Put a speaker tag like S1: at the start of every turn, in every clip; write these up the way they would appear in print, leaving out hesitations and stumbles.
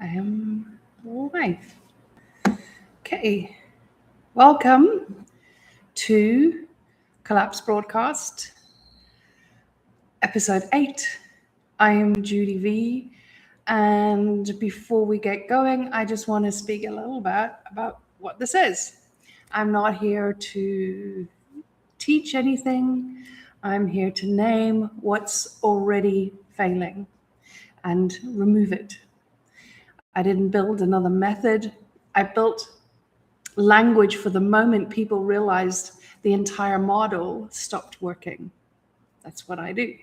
S1: am live. Okay, welcome to Collapse Broadcast, episode 8. I am Judy V, and before we get going, I just want to speak a little bit about what this is. I'm not here to teach anything. I'm here to name what's already failing and remove it. I didn't build another method. I built language for the moment people realized the entire model stopped working. That's what I do.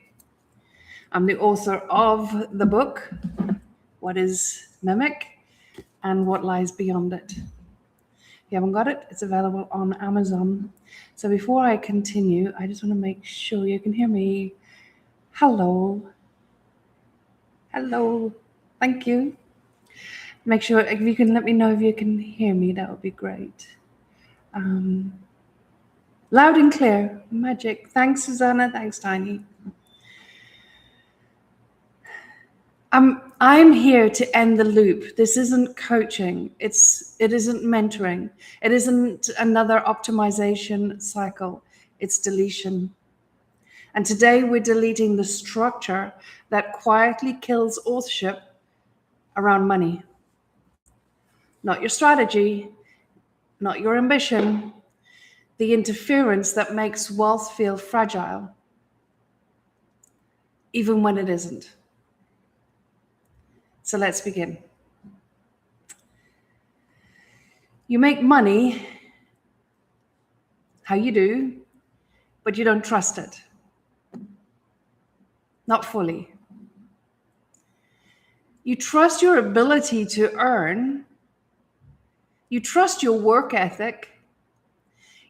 S1: I'm the author of the book, What is Mimic and What Lies Beyond It. If you haven't got it, it's available on Amazon. So before I continue, I just want to make sure you can hear me. Hello. Hello. Thank you. Make sure if you can let me know if you can hear me, that would be great. Loud and clear, magic. Thanks, Susanna. Thanks, Tiny. I'm here to end the loop. This isn't coaching. It isn't mentoring. It isn't another optimization cycle. It's deletion. And today we're deleting the structure that quietly kills authorship around money. Not your strategy, not your ambition, the interference that makes wealth feel fragile, even when it isn't. So let's begin. You make money how you do, but you don't trust it. Not fully. You trust your ability to earn. You trust your work ethic.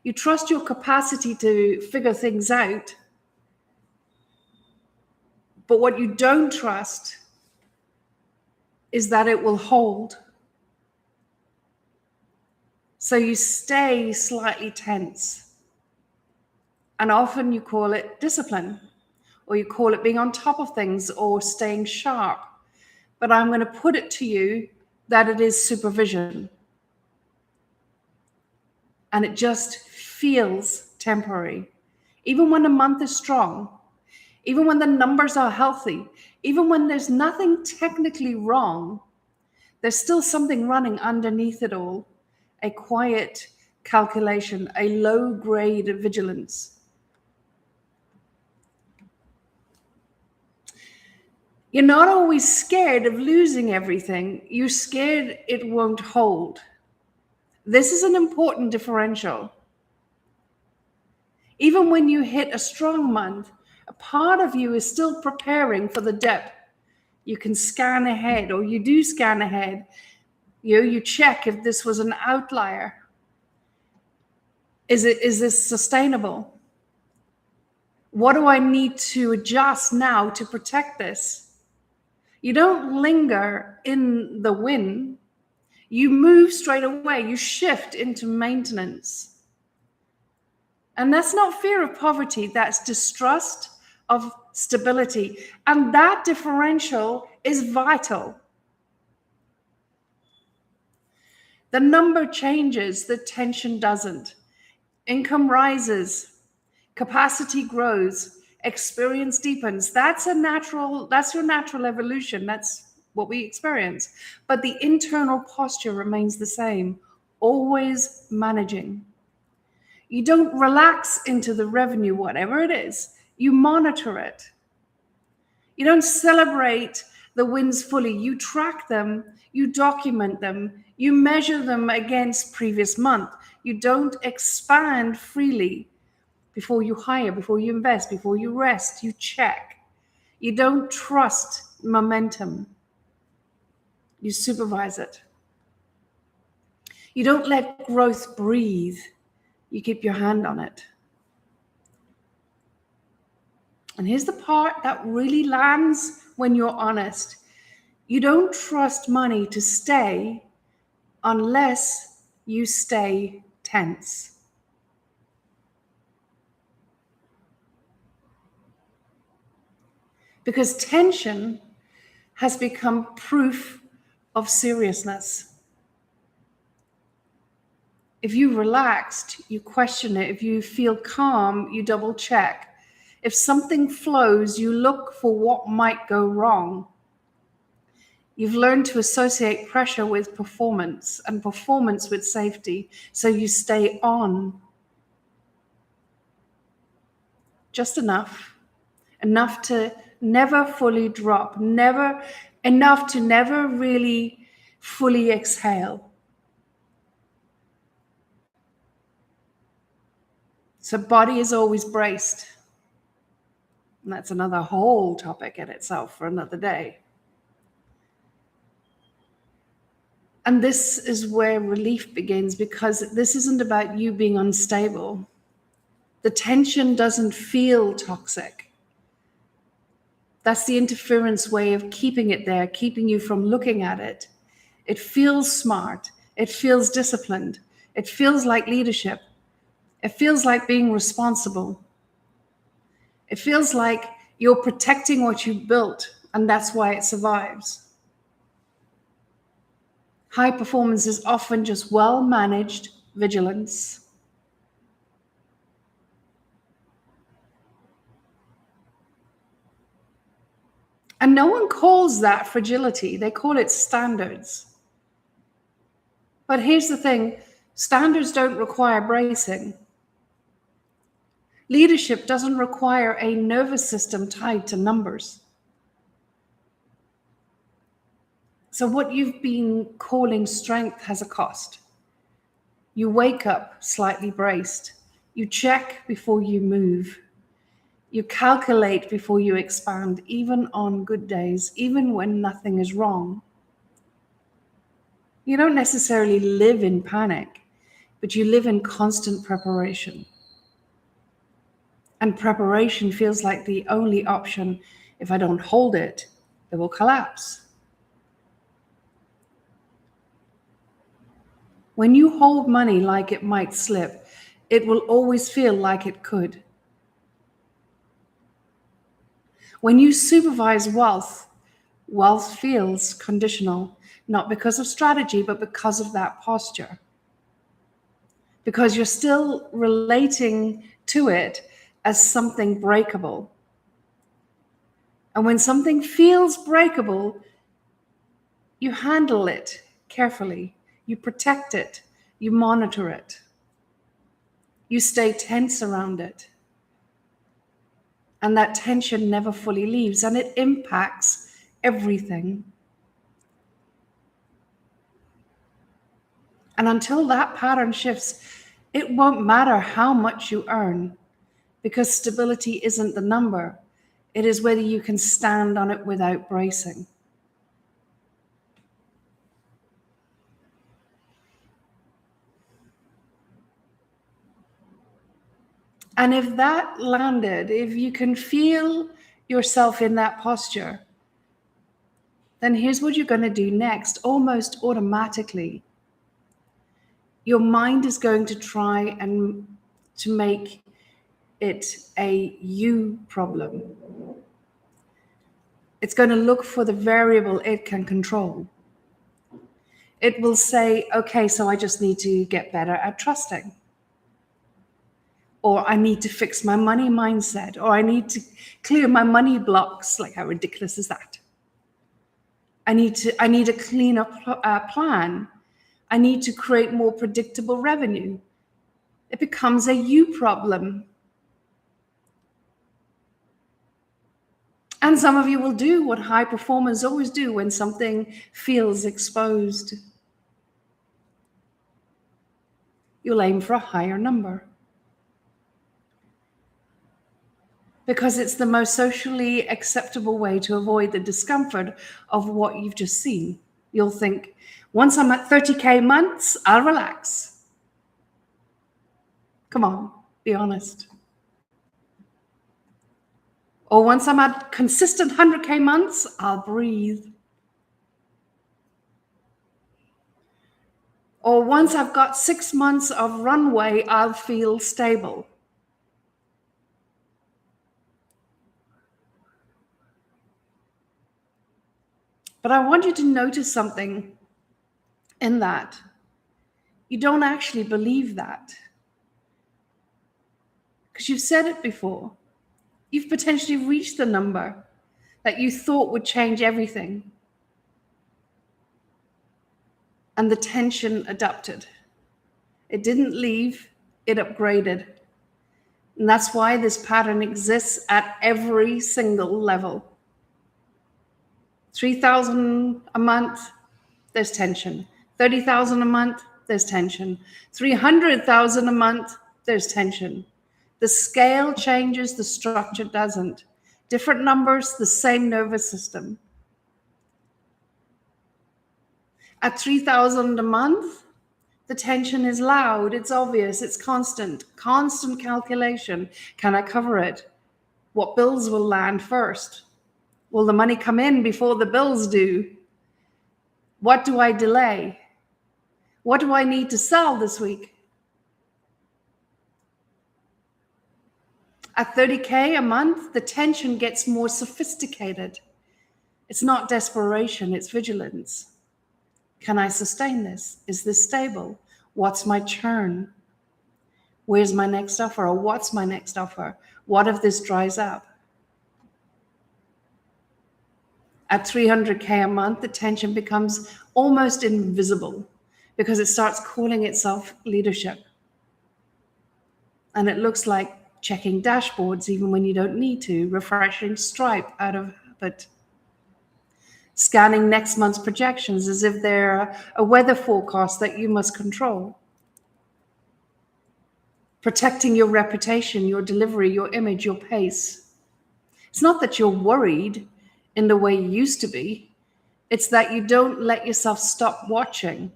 S1: You trust your capacity to figure things out. But what you don't trust is that it will hold. So you stay slightly tense. And often you call it discipline, or you call it being on top of things or staying sharp. But I'm going to put it to you that it is supervision. And it just feels temporary. Even when a month is strong, even when the numbers are healthy, even when there's nothing technically wrong, there's still something running underneath it all. A quiet calculation, a low-grade vigilance. You're not always scared of losing everything. You're scared it won't hold. This is an important differential. Even when you hit a strong month, a part of you is still preparing for the dip. You can scan ahead, or you do scan ahead. You check if this was an outlier. Is this sustainable? What do I need to adjust now to protect this? You don't linger in the win. You move straight away. You shift into maintenance. And that's not fear of poverty. That's distrust of stability. And that differential is vital. The number changes, the tension doesn't. Income rises, capacity grows, experience deepens. That's your natural evolution. That's what we experience. But the internal posture remains the same, always managing. You don't relax into the revenue, whatever it is. You monitor it. You don't celebrate the wins fully. You track them, you document them, you measure them against previous month. You don't expand freely before you hire, before you invest, before you rest. You check. You don't trust momentum. You supervise it. You don't let growth breathe. You keep your hand on it. And here's the part that really lands when you're honest. You don't trust money to stay unless you stay tense. Because tension has become proof of seriousness. If you relaxed, you question it. If you feel calm, you double check. If something flows, you look for what might go wrong. You've learned to associate pressure with performance and performance with safety, so you stay on. Just enough to never fully drop, enough to never really fully exhale. So body is always braced. And that's another whole topic in itself for another day. And this is where relief begins, because this isn't about you being unstable. The tension doesn't feel toxic. That's the interference way of keeping it there, keeping you from looking at it. It feels smart. It feels disciplined. It feels like leadership. It feels like being responsible. It feels like you're protecting what you built, and that's why it survives. High performance is often just well-managed vigilance. And no one calls that fragility. They call it standards. But here's the thing, standards don't require bracing. Leadership doesn't require a nervous system tied to numbers. So what you've been calling strength has a cost. You wake up slightly braced. You check before you move. You calculate before you expand, even on good days, even when nothing is wrong. You don't necessarily live in panic, but you live in constant preparation. And preparation feels like the only option. If I don't hold it, it will collapse. When you hold money like it might slip, it will always feel like it could. When you supervise wealth, wealth feels conditional, not because of strategy, but because of that posture. Because you're still relating to it as something breakable. And when something feels breakable, you handle it carefully. You protect it. You monitor it. You stay tense around it. And that tension never fully leaves, and it impacts everything. And until that pattern shifts, it won't matter how much you earn, because stability isn't the number. It is whether you can stand on it without bracing. And if that landed, if you can feel yourself in that posture, then here's what you're going to do next, almost automatically. Your mind is going to try and to make it a you problem. It's going to look for the variable it can control. It will say, okay, so I just need to get better at trusting. Or I need to fix my money mindset, or I need to clear my money blocks. Like, how ridiculous is that? I need a cleaner plan. I need to create more predictable revenue. It becomes a you problem. And some of you will do what high performers always do when something feels exposed. You'll aim for a higher number. Because it's the most socially acceptable way to avoid the discomfort of what you've just seen. You'll think, once I'm at 30K months, I'll relax. Come on, be honest. Or once I'm at consistent 100K months, I'll breathe. Or once I've got 6 months of runway, I'll feel stable. But I want you to notice something in that. You don't actually believe that, because you've said it before. You've potentially reached the number that you thought would change everything, and the tension adapted. It didn't leave, it upgraded. And that's why this pattern exists at every single level. 3,000 a month, there's tension. 30,000 a month, there's tension. 300,000 a month, there's tension. The scale changes, the structure doesn't. Different numbers, the same nervous system. At 3,000 a month, the tension is loud, it's obvious, it's constant calculation. Can I cover it? What bills will land first? Will the money come in before the bills do? What do I delay? What do I need to sell this week? At 30K a month, the tension gets more sophisticated. It's not desperation, it's vigilance. Can I sustain this? Is this stable? What's my churn? Where's my next offer? Or what's my next offer? What if this dries up? At 300K a month, the tension becomes almost invisible because it starts calling itself leadership. And it looks like checking dashboards even when you don't need to, refreshing Stripe out of habit, scanning next month's projections as if they're a weather forecast that you must control, protecting your reputation, your delivery, your image, your pace. It's not that you're worried in the way you used to be. It's that you don't let yourself stop watching.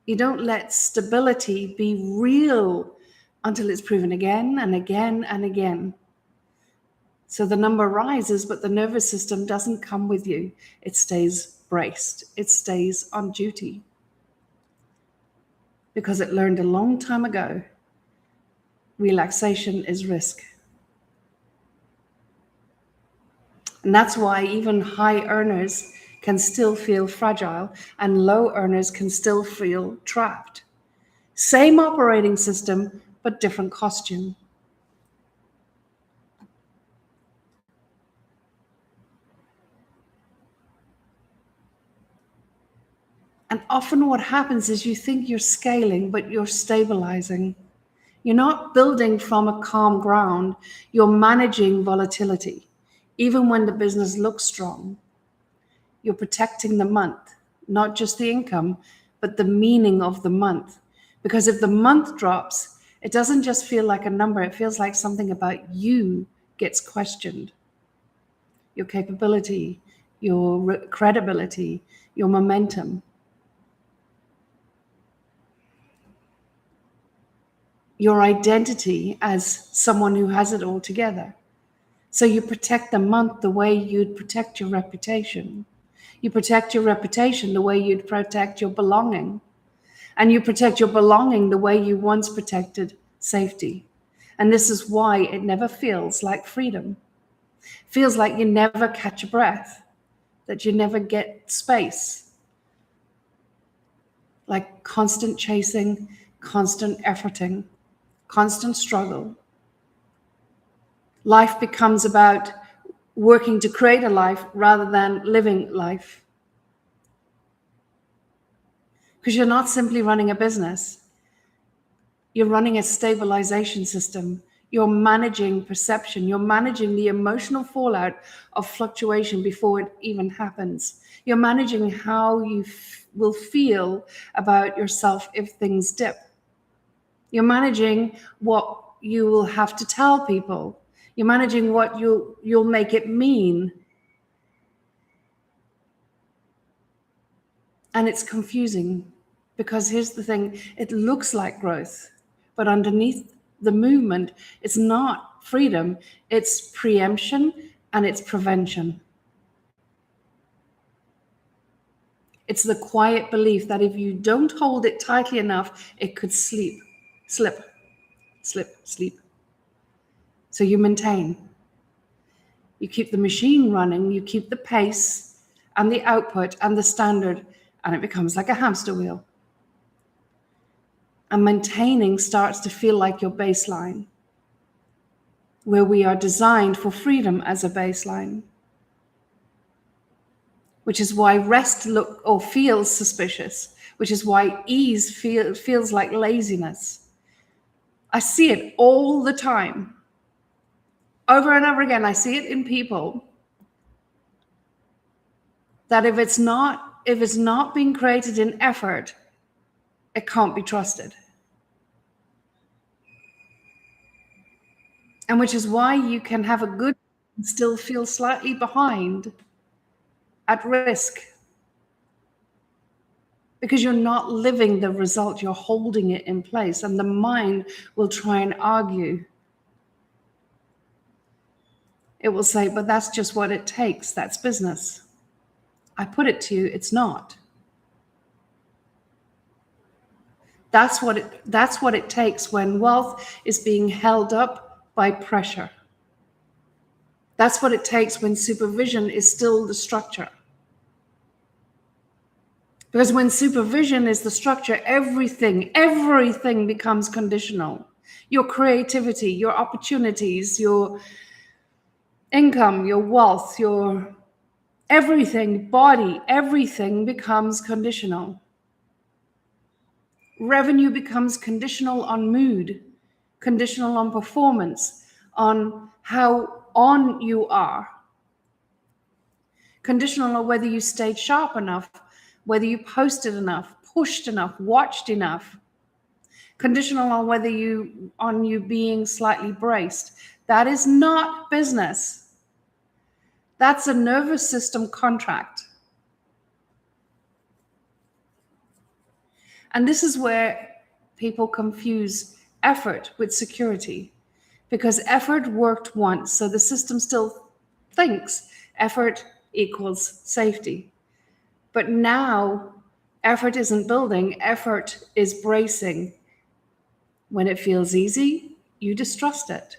S1: You don't let stability be real until it's proven again and again and again. So the number rises, but the nervous system doesn't come with you. It stays braced. It stays on duty. Because it learned a long time ago, relaxation is risk. And that's why even high earners can still feel fragile and low earners can still feel trapped. Same operating system, but different costume. And often what happens is you think you're scaling, but you're stabilizing. You're not building from a calm ground. You're managing volatility. Even when the business looks strong, you're protecting the month, not just the income, but the meaning of the month. Because if the month drops, it doesn't just feel like a number. It feels like something about you gets questioned. Your capability, your credibility, your momentum. Your identity as someone who has it all together. So you protect the month the way you'd protect your reputation. You protect your reputation the way you'd protect your belonging. And you protect your belonging the way you once protected safety. And this is why it never feels like freedom. It feels like you never catch a breath, that you never get space. Like constant chasing, constant efforting, constant struggle. Life becomes about working to create a life rather than living life. Because you're not simply running a business. You're running a stabilization system. You're managing perception. You're managing the emotional fallout of fluctuation before it even happens. You're managing how you will feel about yourself if things dip. You're managing what you will have to tell people. You're managing what you'll make it mean. And it's confusing because here's the thing, it looks like growth, but underneath the movement, it's not freedom, it's preemption and it's prevention. It's the quiet belief that if you don't hold it tightly enough, it could slip. So you maintain. You keep the machine running, you keep the pace, and the output and the standard, and it becomes like a hamster wheel. And maintaining starts to feel like your baseline, where we are designed for freedom as a baseline, which is why rest feels suspicious, which is why ease feels like laziness. I see it all the time. Over and over again, I see it in people that if it's not being created in effort, it can't be trusted. And which is why you can have a good and still feel slightly behind, at risk, because you're not living the result, you're holding it in place, and the mind will try and argue. It will say, but that's just what it takes, that's business. I put it to you, it's not. That's what it takes when wealth is being held up by pressure. That's what it takes when supervision is still the structure. Because when supervision is the structure, everything becomes conditional. Your creativity, your opportunities, your income, your wealth, your everything, body, everything becomes conditional. Revenue becomes conditional on mood, conditional on performance, on how on you are. Conditional on whether you stayed sharp enough, whether you posted enough, pushed enough, watched enough. Conditional on whether you being slightly braced. That is not business. That's a nervous system contract. And this is where people confuse effort with security, because effort worked once, so the system still thinks effort equals safety. But now effort isn't building, effort is bracing. When it feels easy, you distrust it.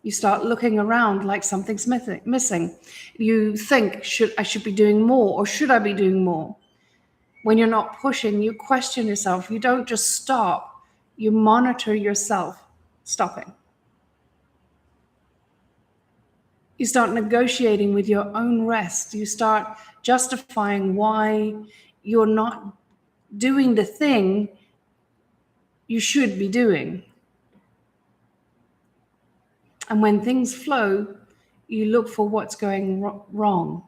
S1: You start looking around like something's missing. You think, I should be doing more, or should I be doing more? When you're not pushing, you question yourself. You don't just stop, you monitor yourself stopping. You start negotiating with your own rest. You start justifying why you're not doing the thing you should be doing. And when things flow, you look for what's going wrong,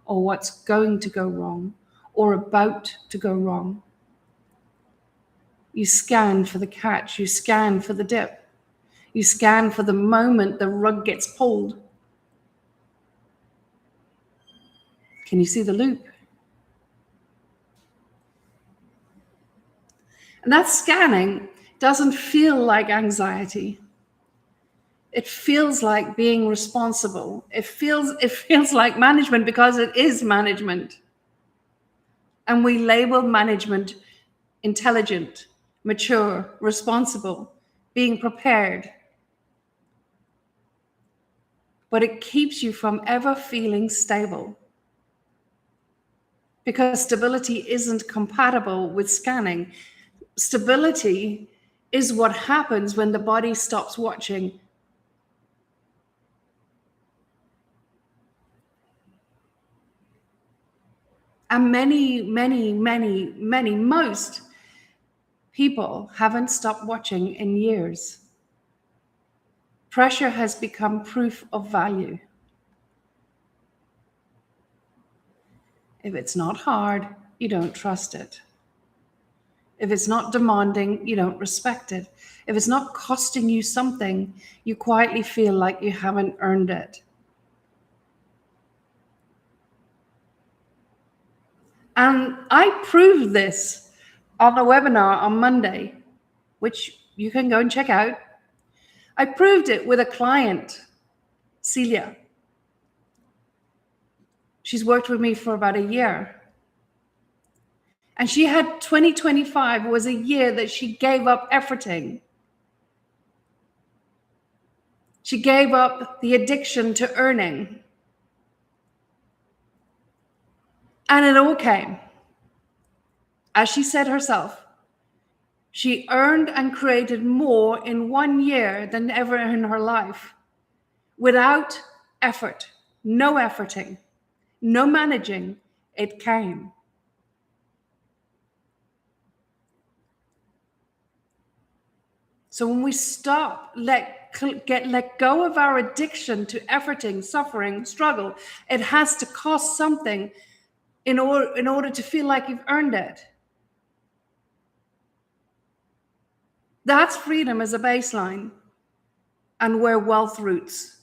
S1: or what's going to go wrong, or about to go wrong. You scan for the catch, you scan for the dip, you scan for the moment the rug gets pulled. Can you see the loop? And that scanning doesn't feel like anxiety. It feels like being responsible. It feels like management, because it is management. And we label management intelligent, mature, responsible, being prepared. But it keeps you from ever feeling stable, because stability isn't compatible with scanning. Stability is what happens when the body stops watching. And most people haven't stopped watching in years. Pressure has become proof of value. If it's not hard, you don't trust it. If it's not demanding, you don't respect it. If it's not costing you something, you quietly feel like you haven't earned it. And I proved this on a webinar on Monday, which you can go and check out. I proved it with a client, Celia. She's worked with me for about a year. And she had 2025 was a year that she gave up efforting. She gave up the addiction to earning. And it all came. As she said herself, she earned and created more in 1 year than ever in her life, without effort, no efforting, no managing. It came. So when we stop, let go of our addiction to efforting, suffering, struggle, it has to cost something in order to feel like you've earned it. That's freedom as a baseline, and where wealth roots,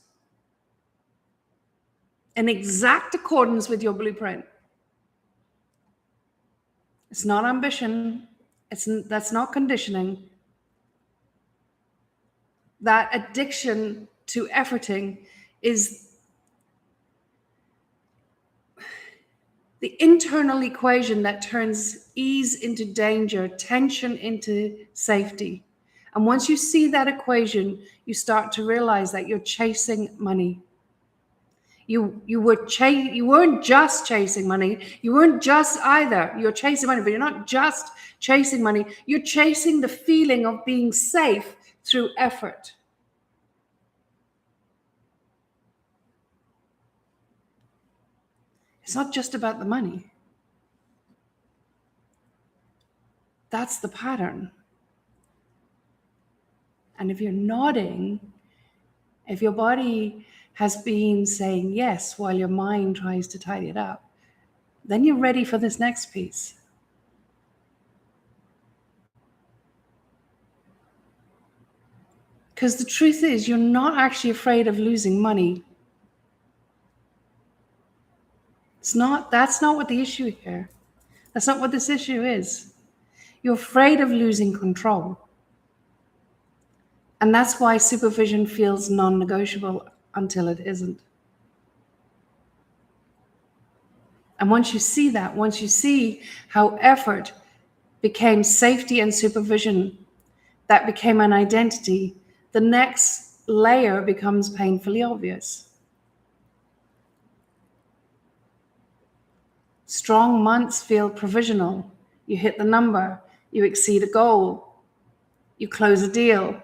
S1: in exact accordance with your blueprint. It's not ambition. That's not conditioning. That addiction to efforting is the internal equation that turns ease into danger, tension into safety. And once you see that equation, you start to realize that you're chasing money. You weren't just chasing money. You weren't just either. You're chasing money, but you're not just chasing money. You're chasing the feeling of being safe through effort. It's not just about the money. That's the pattern. And if you're nodding, if your body has been saying yes while your mind tries to tidy it up, then you're ready for this next piece. Because the truth is, you're not actually afraid of losing money. That's not what the issue here. That's not what this issue is. You're afraid of losing control. And that's why supervision feels non-negotiable until it isn't. And once you see that, once you see how effort became safety and supervision, that became an identity, the next layer becomes painfully obvious. Strong months feel provisional. You hit the number, you exceed a goal, you close a deal,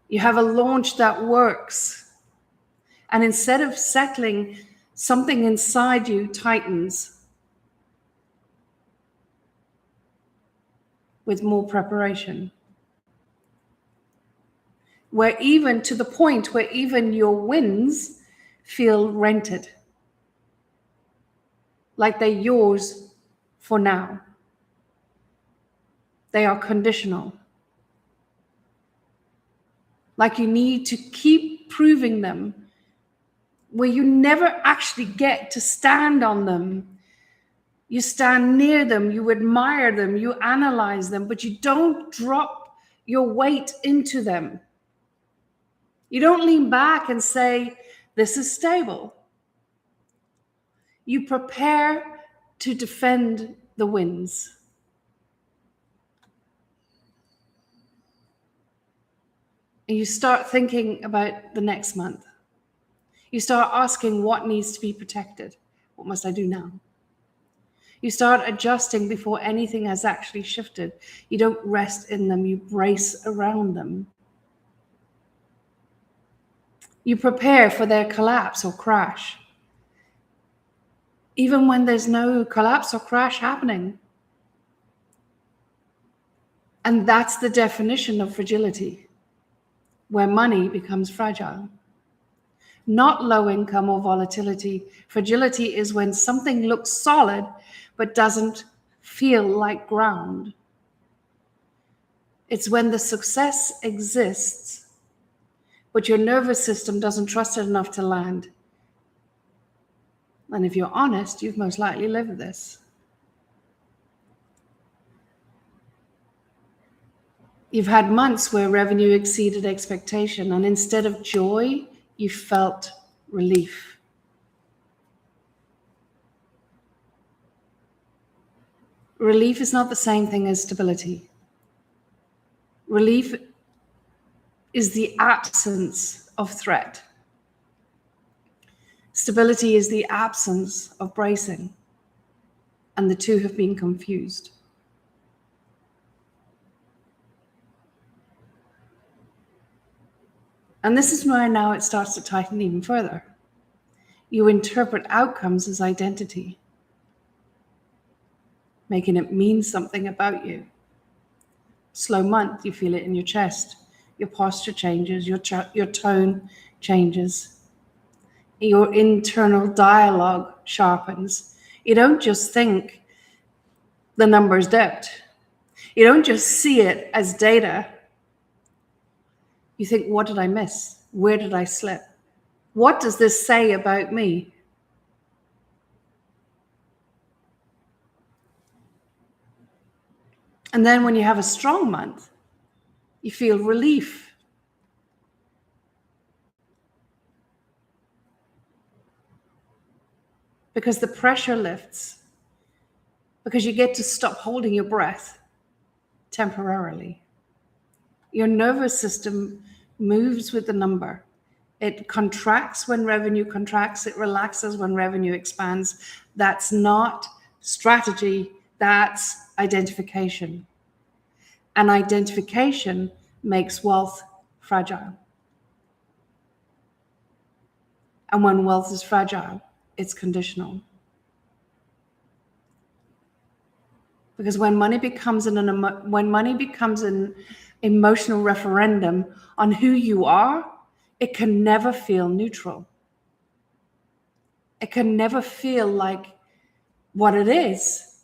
S1: you have a launch that works. And instead of settling, something inside you tightens with more preparation. Where even to the point where even your wins feel rented, like they're yours for now. They are conditional. Like you need to keep proving them, where you never actually get to stand on them. You stand near them, you admire them, you analyze them, but you don't drop your weight into them. You don't lean back and say, this is stable. You prepare to defend the wins. And you start thinking about the next month. You start asking what needs to be protected. What must I do now? You start adjusting before anything has actually shifted. You don't rest in them, you brace around them. You prepare for their collapse or crash, even when there's no collapse or crash happening. And that's the definition of fragility, where money becomes fragile. Not low income or volatility. Fragility is when something looks solid but doesn't feel like ground. It's when the success exists, but your nervous system doesn't trust it enough to land. And if you're honest, you've most likely lived this. You've had months where revenue exceeded expectation, and instead of joy, you felt relief. Relief is not the same thing as stability. Relief is the absence of threat. Stability is the absence of bracing. and the two have been confused. And this is where now it starts to tighten even further. You interpret outcomes as identity, making it mean something about you. Slow month, you feel it in your chest. Your posture changes, your tone changes. Your internal dialogue sharpens. You don't just think the numbers dipped. You don't just see it as data. You think, what did I miss? Where did I slip? What does this say about me? And then when you have a strong month, you feel relief. Because the pressure lifts. Because you get to stop holding your breath temporarily. Your nervous system moves with the number. It contracts when revenue contracts. It relaxes when revenue expands. That's not strategy. That's identification. And identification makes wealth fragile. And when wealth is fragile, it's conditional. Because when money becomes an emotional referendum on who you are, it can never feel neutral. It can never feel like what it is,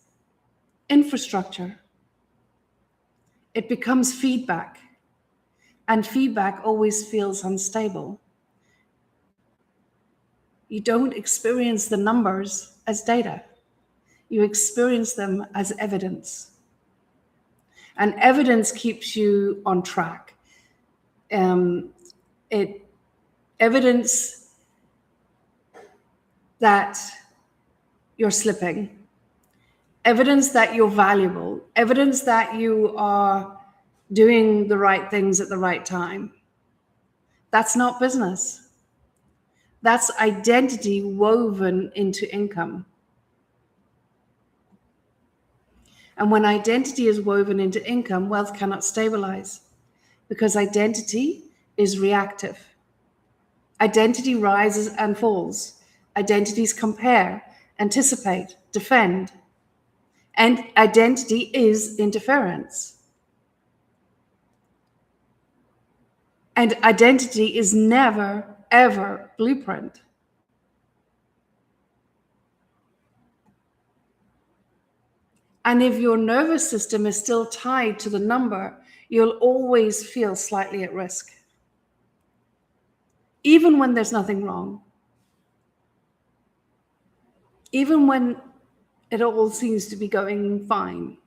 S1: infrastructure. It becomes feedback, and feedback always feels unstable. You don't experience the numbers as data. You experience them as evidence. And evidence keeps you on track. Evidence that you're slipping, evidence that you're valuable, evidence that you are doing the right things at the right time. That's not business. That's identity woven into income. And when identity is woven into income, wealth cannot stabilize because identity is reactive. Identity rises and falls. Identities compare, anticipate, defend. And identity is interference. And identity is never, ever blueprint. And if your nervous system is still tied to the number, you'll always feel slightly at risk. Even when there's nothing wrong. Even when it all seems to be going fine.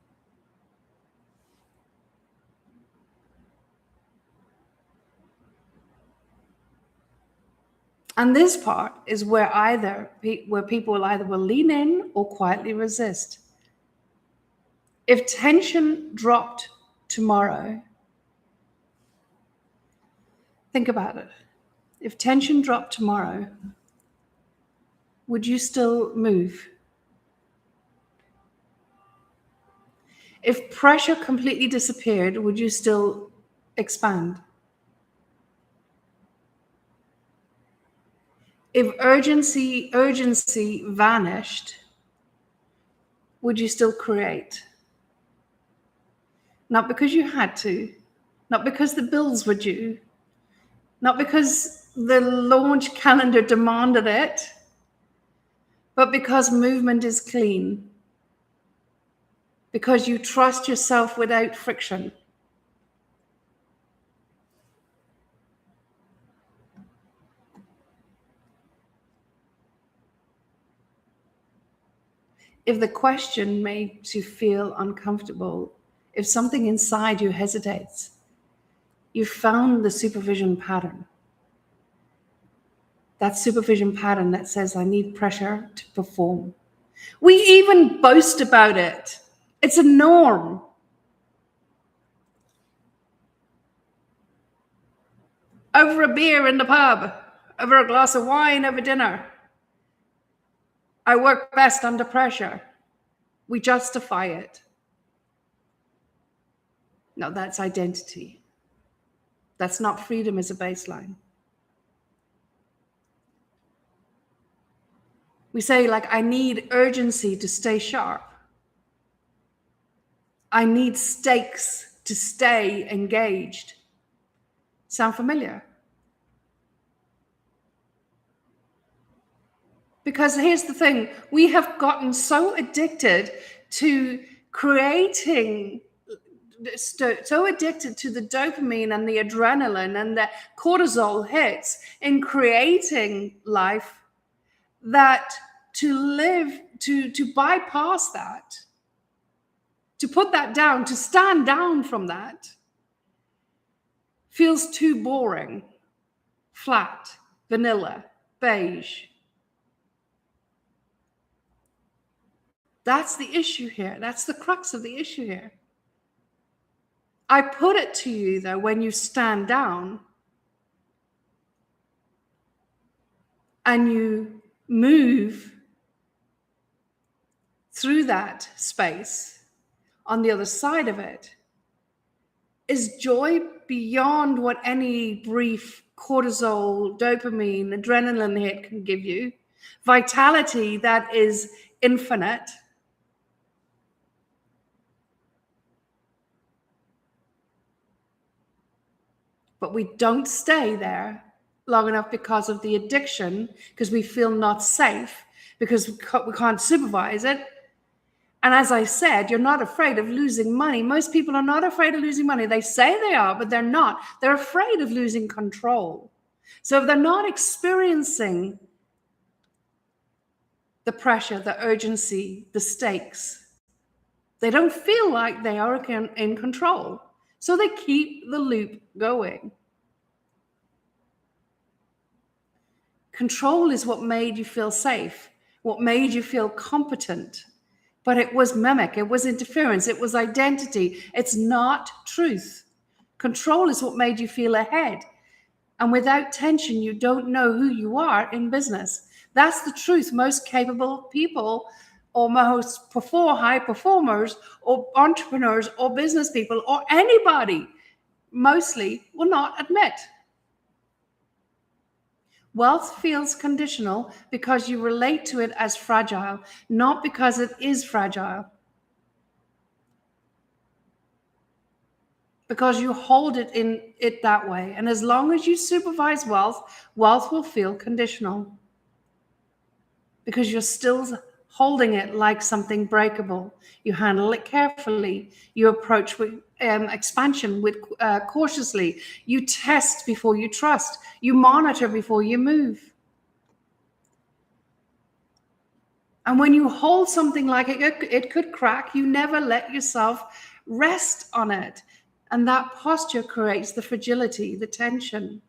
S1: And this part is where people either will lean in or quietly resist. If tension dropped tomorrow, think about it. If tension dropped tomorrow, would you still move? If pressure completely disappeared, would you still expand? If urgency vanished, would you still create? Not because you had to, not because the bills were due, not because the launch calendar demanded it, but because movement is clean, because you trust yourself without friction. If the question makes you feel uncomfortable, if something inside you hesitates, you found the supervision pattern. That supervision pattern that says, I need pressure to perform. We even boast about it. It's a norm. Over a beer in the pub, over a glass of wine over dinner. I work best under pressure. We justify it. No, that's identity. That's not freedom as a baseline. We say, like, I need urgency to stay sharp. I need stakes to stay engaged. Sound familiar? Because here's the thing, we have gotten so addicted to creating, so addicted to the dopamine and the adrenaline and the cortisol hits in creating life, that to bypass that, to put that down, to stand down from that, feels too boring, flat, vanilla, beige. That's the issue here. That's the crux of the issue here. I put it to you, though, when you stand down and you move through that space, on the other side of it is joy beyond what any brief cortisol, dopamine, adrenaline hit can give you, vitality that is infinite. But we don't stay there long enough because of the addiction, because we feel not safe, because we can't supervise it. And as I said, you're not afraid of losing money. Most people are not afraid of losing money. They say they are, but they're not. They're afraid of losing control. So if they're not experiencing the pressure, the urgency, the stakes, they don't feel like they are in control. So they keep the loop going. Control is what made you feel safe, what made you feel competent. But it was mimic, it was interference, it was identity. It's not truth. Control is what made you feel ahead. And without tension, you don't know who you are in business. That's the truth. Most capable people, or most high performers, or entrepreneurs, or business people, or anybody, mostly will not admit. Wealth feels conditional because you relate to it as fragile, not because it is fragile. Because you hold it in it that way. And as long as you supervise wealth, wealth will feel conditional. Because you're still holding it like something breakable. You handle it carefully. You approach with expansion with cautiously. You test before you trust. You monitor before you move. And when you hold something like it could crack, you never let yourself rest on it. And that posture creates the fragility, the tension,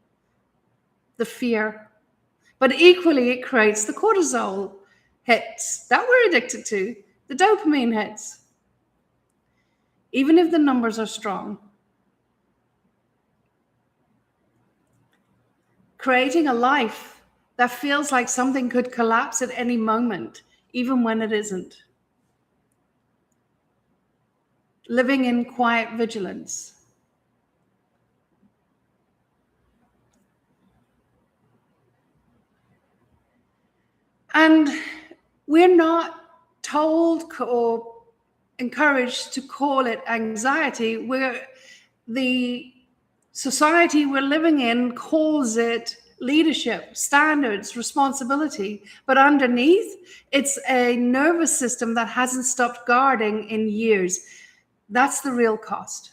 S1: the fear. But equally, it creates the cortisol hits that we're addicted to, the dopamine hits, even if the numbers are strong. Creating a life that feels like something could collapse at any moment, even when it isn't. Living in quiet vigilance. And we're not told or encouraged to call it anxiety. The society we're living in calls it leadership, standards, responsibility. But underneath, it's a nervous system that hasn't stopped guarding in years. That's the real cost.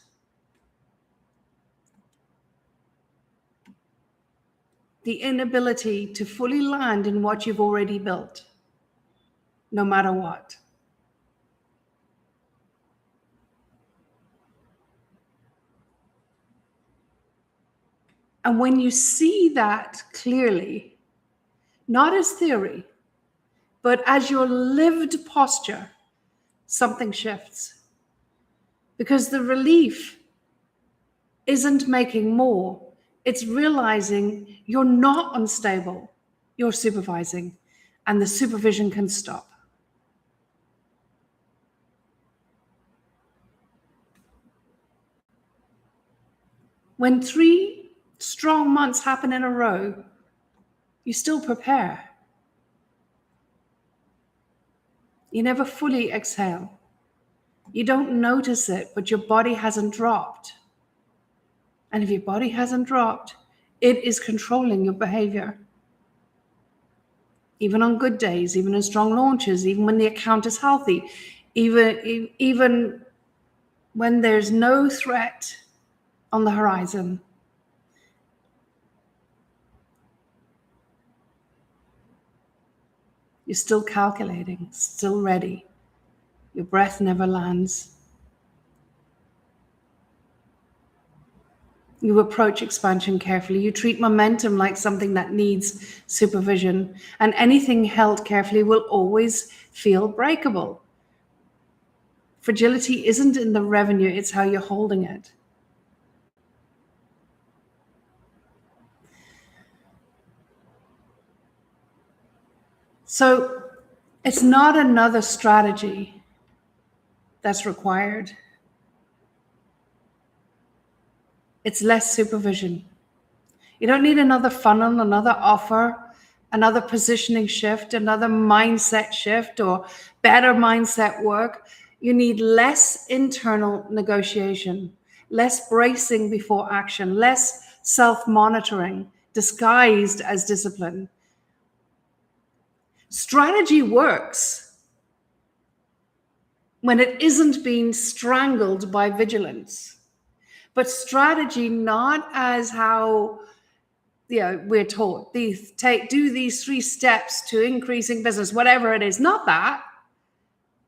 S1: The inability to fully land in what you've already built, no matter what. And when you see that clearly, not as theory, but as your lived posture, something shifts. Because the relief isn't making more. It's realizing you're not unstable, you're supervising, and the supervision can stop. When 3 strong months happen in a row, you still prepare. You never fully exhale. You don't notice it, but your body hasn't dropped. And if your body hasn't dropped, it is controlling your behavior. Even on good days, even in strong launches, even when the account is healthy, even when there's no threat on the horizon. You're still calculating, still ready. Your breath never lands. You approach expansion carefully. You treat momentum like something that needs supervision. And anything held carefully will always feel breakable. Fragility isn't in the revenue, it's how you're holding it. So it's not another strategy that's required. It's less supervision. You don't need another funnel, another offer, another positioning shift, another mindset shift, or better mindset work. You need less internal negotiation, less bracing before action, less self-monitoring disguised as discipline. Strategy works when it isn't being strangled by vigilance. But strategy not as how we're taught, do these 3 steps to increasing business, whatever it is, not that.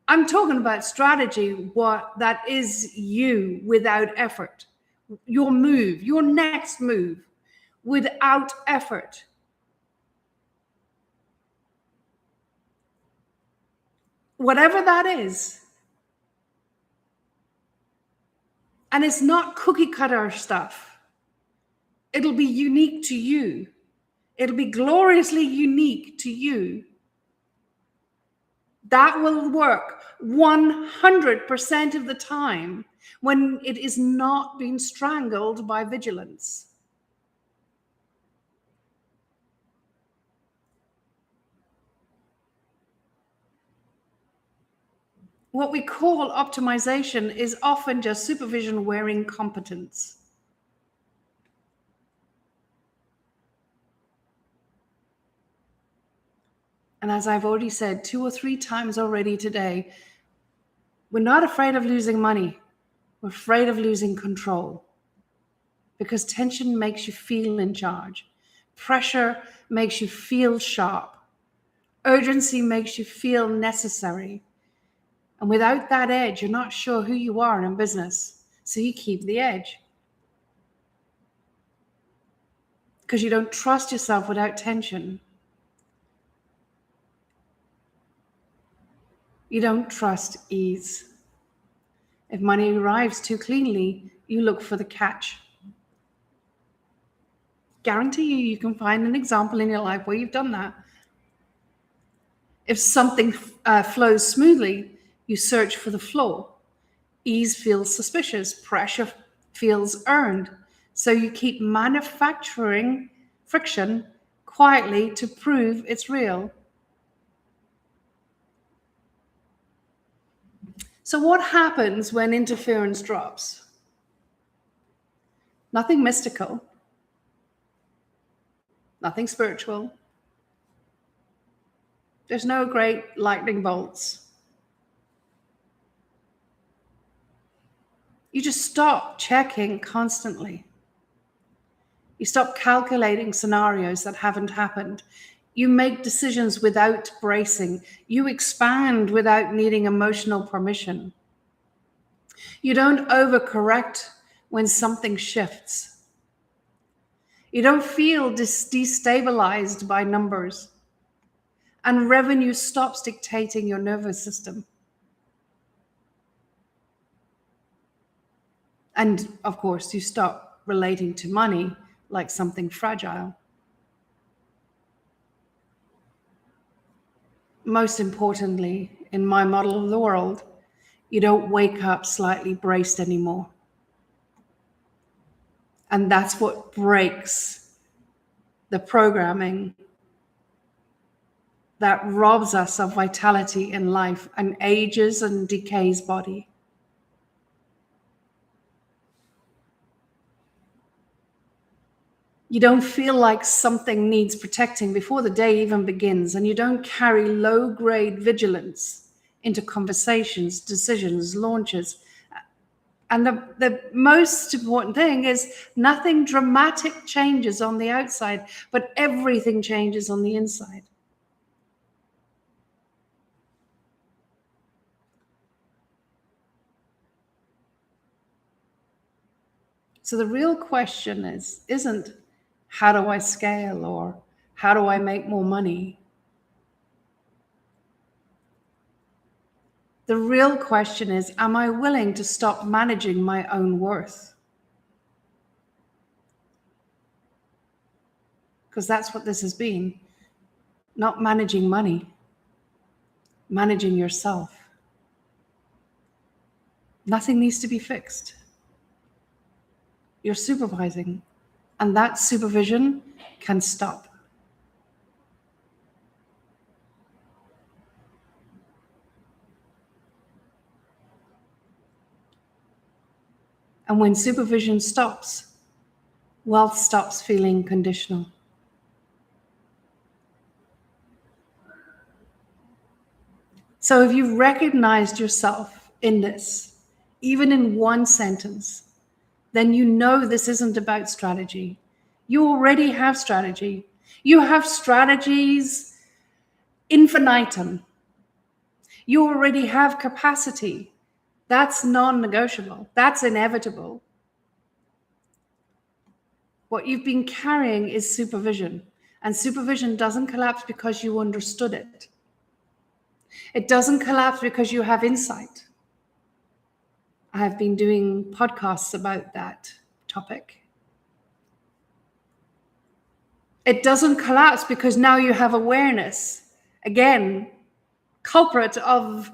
S1: I'm talking about strategy, that is you without effort. Your move, your next move without effort. Whatever that is. And it's not cookie cutter stuff. It'll be unique to you. It'll be gloriously unique to you. That will work 100% of the time when it is not being strangled by vigilance. What we call optimization is often just supervision wearing competence. And as I've already said 2 or 3 times already today, we're not afraid of losing money. We're afraid of losing control. Because tension makes you feel in charge. Pressure makes you feel sharp. Urgency makes you feel necessary. And without that edge, you're not sure who you are in business. So you keep the edge. Because you don't trust yourself without tension. You don't trust ease. If money arrives too cleanly, you look for the catch. Guarantee you can find an example in your life where you've done that. If something flows smoothly, you search for the flaw. Ease feels suspicious. Pressure feels earned. So you keep manufacturing friction quietly to prove it's real. So what happens when interference drops? Nothing mystical. Nothing spiritual. There's no great lightning bolts. You just stop checking constantly. You stop calculating scenarios that haven't happened. You make decisions without bracing. You expand without needing emotional permission. You don't overcorrect when something shifts. You don't feel destabilized by numbers. And revenue stops dictating your nervous system. And of course, you stop relating to money like something fragile. Most importantly, in my model of the world, you don't wake up slightly braced anymore. And that's what breaks the programming that robs us of vitality in life and ages and decays body. You don't feel like something needs protecting before the day even begins, and you don't carry low-grade vigilance into conversations, decisions, launches. And the most important thing is nothing dramatic changes on the outside, but everything changes on the inside. So the real question isn't how do I scale or how do I make more money? The real question is, am I willing to stop managing my own worth? Because that's what this has been. Not managing money, managing yourself. Nothing needs to be fixed. You're supervising, and that supervision can stop. And when supervision stops, wealth stops feeling conditional. So if you've recognized yourself in this, even in one sentence, then you know this isn't about strategy. You already have strategy. You have strategies infinitum. You already have capacity. That's non-negotiable. That's inevitable. What you've been carrying is supervision. And supervision doesn't collapse because you understood it. It doesn't collapse because you have insight. I have been doing podcasts about that topic. It doesn't collapse because now you have awareness. Again, culprit of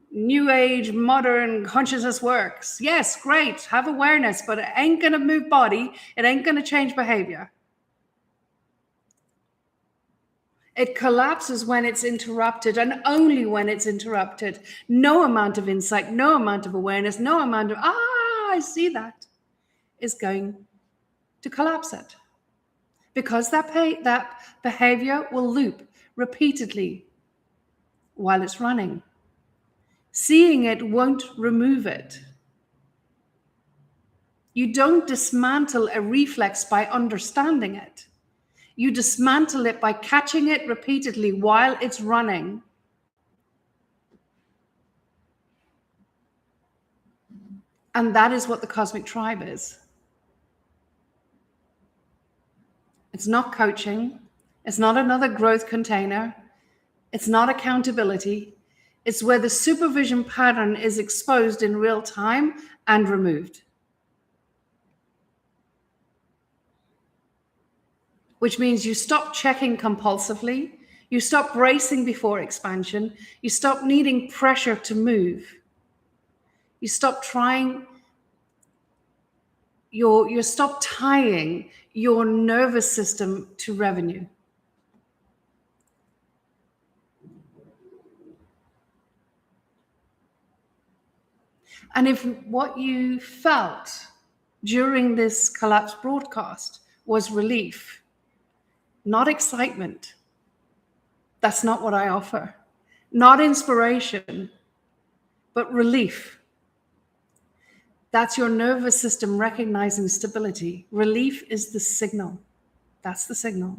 S1: new age, modern consciousness works. Yes, great, have awareness, but it ain't going to move body. It ain't going to change behavior. It collapses when it's interrupted, and only when it's interrupted. No amount of insight, no amount of awareness, no amount of, I see that, is going to collapse it. Because that behavior will loop repeatedly while it's running. Seeing it won't remove it. You don't dismantle a reflex by understanding it. You dismantle it by catching it repeatedly while it's running. And that is what the cosmic tribe is. It's not coaching. It's not another growth container. It's not accountability. It's where the supervision pattern is exposed in real time and removed. Which means you stop checking compulsively. You stop bracing before expansion. You stop needing pressure to move. You stop trying, you stop tying your nervous system to revenue. And if what you felt during this collapse broadcast was relief, not excitement, that's not what I offer. Not inspiration, but relief. That's your nervous system recognizing stability. Relief is the signal. That's the signal.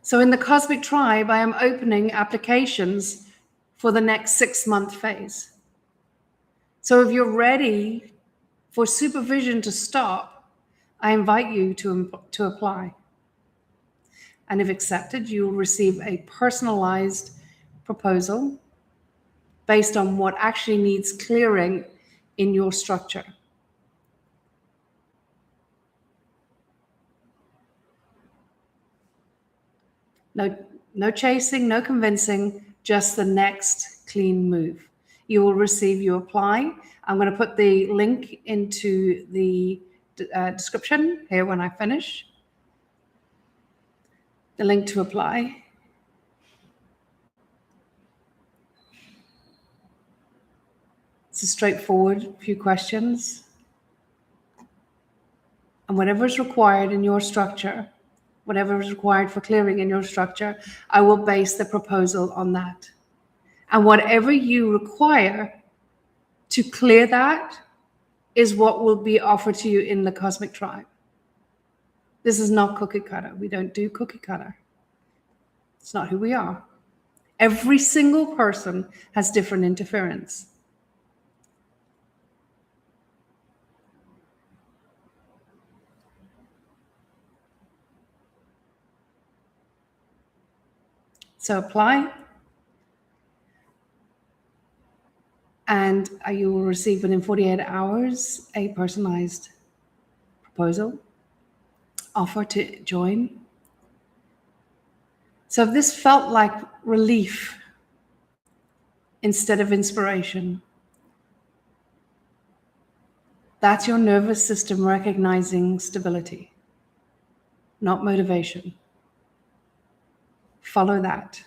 S1: So in the Cosmic Tribe, I am opening applications for the next 6-month phase. So if you're ready for supervision to stop, I invite you to apply. And if accepted, you will receive a personalized proposal based on what actually needs clearing in your structure. No chasing, no convincing, just the next clean move. you will receive, you apply. I'm going to put the link into the description here when I finish. The link to apply. It's a straightforward few questions. And whatever is required in your structure, whatever is required for clearing in your structure, I will base the proposal on that. And whatever you require to clear that is what will be offered to you in the cosmic tribe. This is not cookie cutter. We don't do cookie cutter. It's not who we are. Every single person has different interference. So apply, and you will receive within 48 hours a personalized proposal, offer to join. So if this felt like relief instead of inspiration, that's your nervous system recognizing stability, not motivation. Follow that.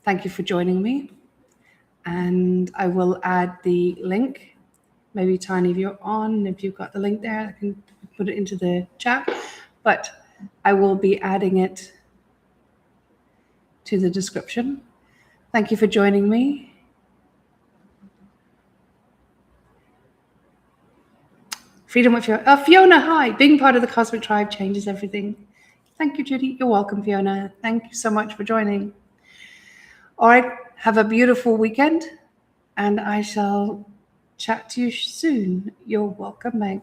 S1: Thank you for joining me. And I will add the link. Maybe Tiny, if you're on, if you've got the link there, I can put it into the chat. But I will be adding it to the description. Thank you for joining me. Freedom with Fiona. Fiona, hi. Being part of the Cosmic Tribe changes everything. Thank you, Judy. You're welcome, Fiona. Thank you so much for joining. All right. Have a beautiful weekend, and I shall chat to you soon. You're welcome, Meg.